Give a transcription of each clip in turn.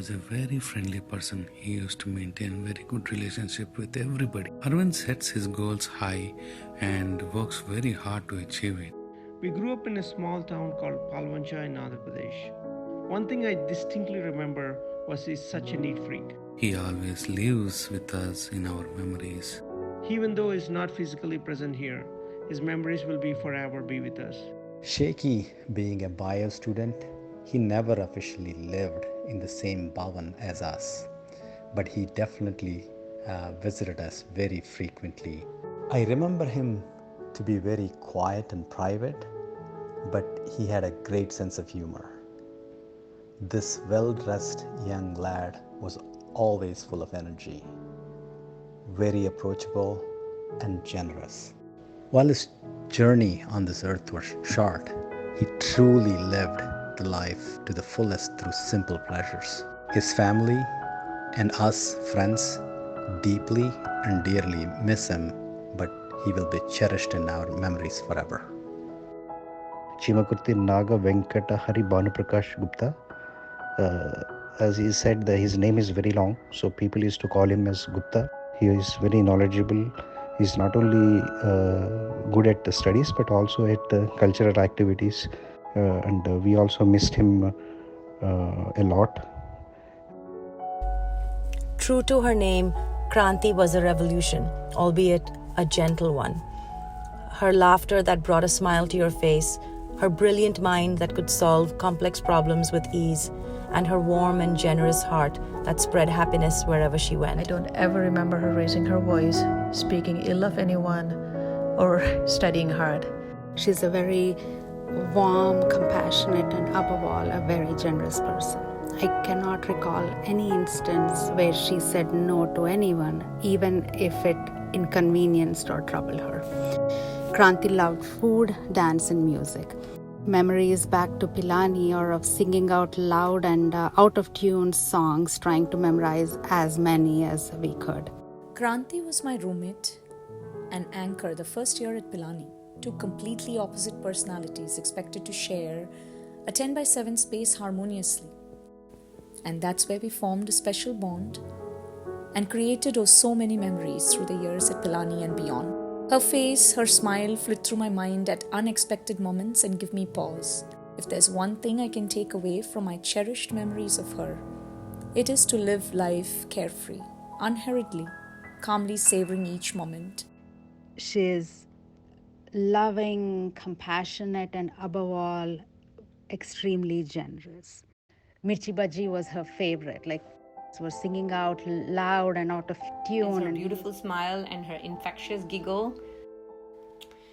was a very friendly person. He used to maintain very good relationship with everybody. Arvind sets his goals high and works very hard to achieve it. We grew up in a small town called Palwancha in Andhra Pradesh. One thing I distinctly remember was he's such a neat freak. He always lives with us in our memories. Even though he's not physically present here, his memories will be forever be with us. Shaky being a bio student, he never officially lived in the same bhavan as us, but he definitely visited us very frequently. I remember him to be very quiet and private, but he had a great sense of humor. This well-dressed young lad was always full of energy, very approachable and generous. While his journey on this earth was short, he truly lived the life to the fullest through simple pleasures. His family and us friends deeply and dearly miss him, but he will be cherished in our memories forever. Chimakurti Naga Venkata Hari Bhanuprakash Gupta. As he said, his name is very long, so people used to call him as Gupta. He is very knowledgeable. He's not only good at the studies, but also at cultural activities. And we also missed him a lot. True to her name, Kranti was a revolution, albeit a gentle one. Her laughter that brought a smile to your face, her brilliant mind that could solve complex problems with ease, and her warm and generous heart that spread happiness wherever she went. I don't ever remember her raising her voice, speaking ill of anyone, or studying hard. She's a very warm, compassionate, and above all, a very generous person. I cannot recall any instance where she said no to anyone, even if it inconvenienced or troubled her. Kranti loved food, dance, and music. Memories back to Pilani or of singing out loud and out-of-tune songs, trying to memorize as many as we could. Kranti was my roommate and anchor the first year at Pilani. Two completely opposite personalities expected to share a 10x7 space harmoniously. And that's where we formed a special bond and created so many memories through the years at Pilani and beyond. Her face, her smile flit through my mind at unexpected moments and give me pause. If there's one thing I can take away from my cherished memories of her, it is to live life carefree, unhurriedly, calmly savoring each moment. She's loving, compassionate, and above all, extremely generous. Mirchi Bhaji was her favorite, was singing out loud and out of tune. Her beautiful smile and her infectious giggle.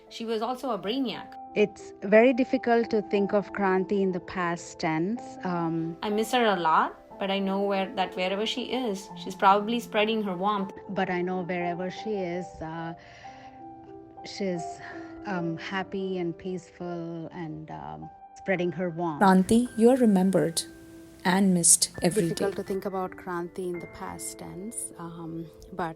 She was also a brainiac. It's very difficult to think of Kranti in the past tense. I miss her a lot, but I know that wherever she is, she's probably spreading her warmth. But I know wherever she is, she's happy and peaceful and spreading her warmth. Kranti, you are remembered and missed every day. Difficult to think about Kranti in the past tense, but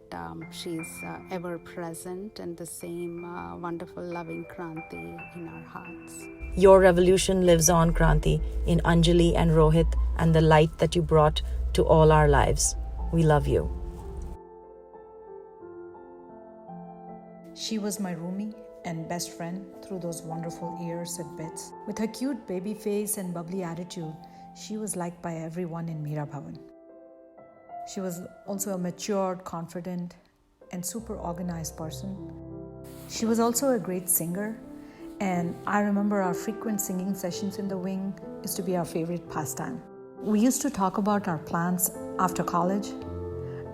she's ever present and the same wonderful, loving Kranti in our hearts. Your revolution lives on, Kranti, in Anjali and Rohit and the light that you brought to all our lives. We love you. She was my roomie and best friend through those wonderful years at BITS. With her cute baby face and bubbly attitude, she was liked by everyone in Meera Bhavan. She was also a matured, confident, and super organized person. She was also a great singer, and I remember our frequent singing sessions in the wing used to be our favorite pastime. We used to talk about our plans after college,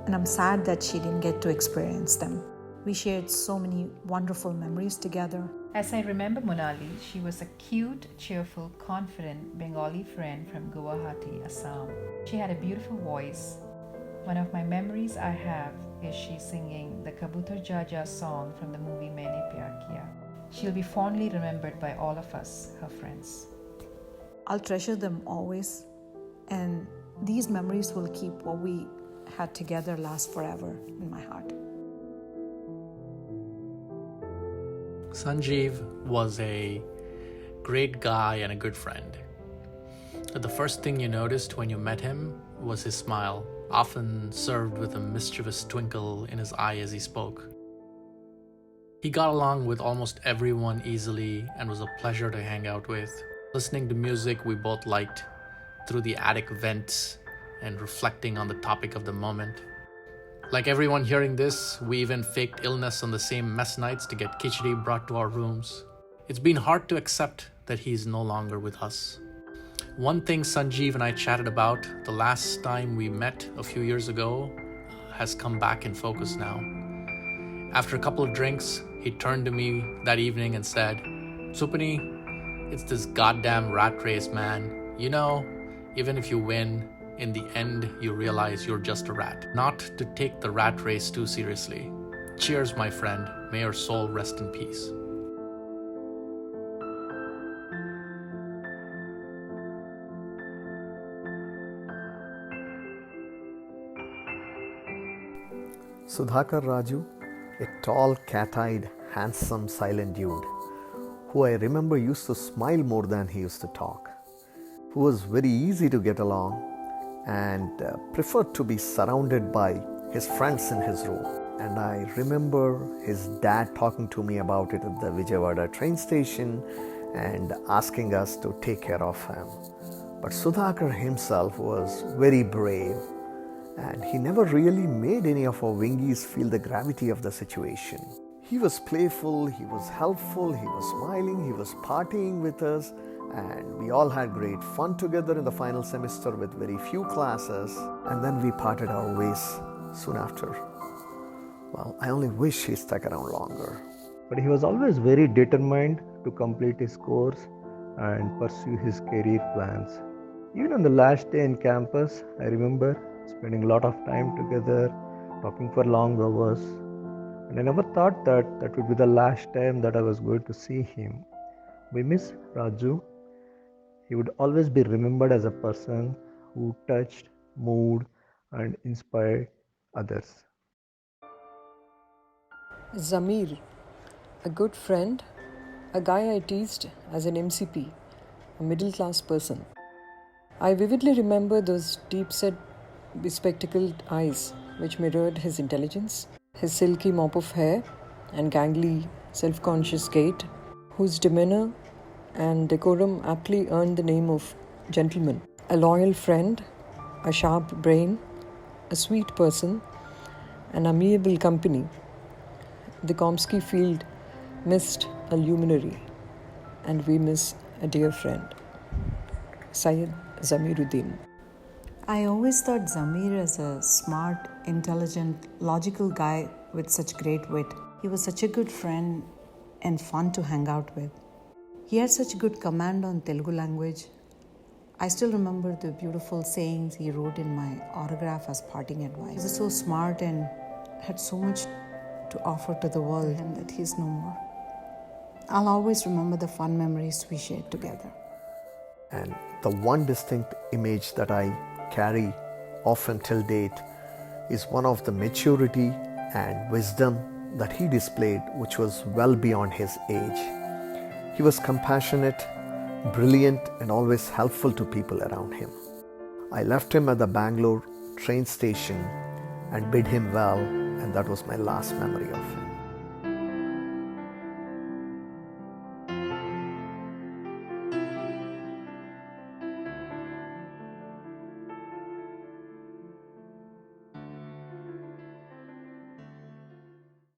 and I'm sad that she didn't get to experience them. We shared so many wonderful memories together. As I remember Monali, she was a cute, cheerful, confident Bengali friend from Guwahati, Assam. She had a beautiful voice. One of my memories I have is she singing the Kabutar Jaja song from the movie Maine Pyar Kiya. She'll be fondly remembered by all of us, her friends. I'll treasure them always, and these memories will keep what we had together last forever in my heart. Sanjeev was a great guy and a good friend. The first thing you noticed when you met him was his smile, often served with a mischievous twinkle in his eye as he spoke. He got along with almost everyone easily and was a pleasure to hang out with, listening to music we both liked through the attic vents and reflecting on the topic of the moment. Like everyone hearing this, we even faked illness on the same mess nights to get khichdi brought to our rooms. It's been hard to accept that he's no longer with us. One thing Sanjeev and I chatted about the last time we met a few years ago has come back in focus now. After a couple of drinks, he turned to me that evening and said, "Supani, it's this goddamn rat race, man. You know, even if you win, in the end, you realize you're just a rat. Not to take the rat race too seriously. Cheers, my friend. May your soul rest in peace." Sudhakar Raju, a tall, cat-eyed, handsome, silent dude, who I remember used to smile more than he used to talk, who was very easy to get along and preferred to be surrounded by his friends in his room. And I remember his dad talking to me about it at the Vijayawada train station and asking us to take care of him. But Sudhakar himself was very brave, and he never really made any of our wingies feel the gravity of the situation. He was playful, he was helpful, he was smiling, he was partying with us, and we all had great fun together in the final semester with very few classes, and then we parted our ways soon after. Well, I only wish he stuck around longer. But he was always very determined to complete his course and pursue his career plans. Even on the last day in campus, I remember spending a lot of time together, talking for long hours. And I never thought that that would be the last time that I was going to see him. We miss Raju. He would always be remembered as a person who touched, moved, and inspired others. Zamir, a good friend, a guy I teased as an MCP, a middle class person. I vividly remember those deep-set, bespectacled eyes which mirrored his intelligence, his silky mop of hair and gangly, self-conscious gait, whose demeanor and decorum aptly earned the name of gentleman. A loyal friend, a sharp brain, a sweet person, an amiable company. The Komsky field missed a luminary, and we miss a dear friend. Syed Zamiruddin. I always thought Zamir as a smart, intelligent, logical guy with such great wit. He was such a good friend and fun to hang out with. He had such good command on Telugu language. I still remember the beautiful sayings he wrote in my autograph as parting advice. He was so smart and had so much to offer to the world, and that he's no more. I'll always remember the fun memories we shared together. And the one distinct image that I carry often till date is one of the maturity and wisdom that he displayed, which was well beyond his age. He was compassionate, brilliant, and always helpful to people around him. I left him at the Bangalore train station and bid him well, and that was my last memory of him.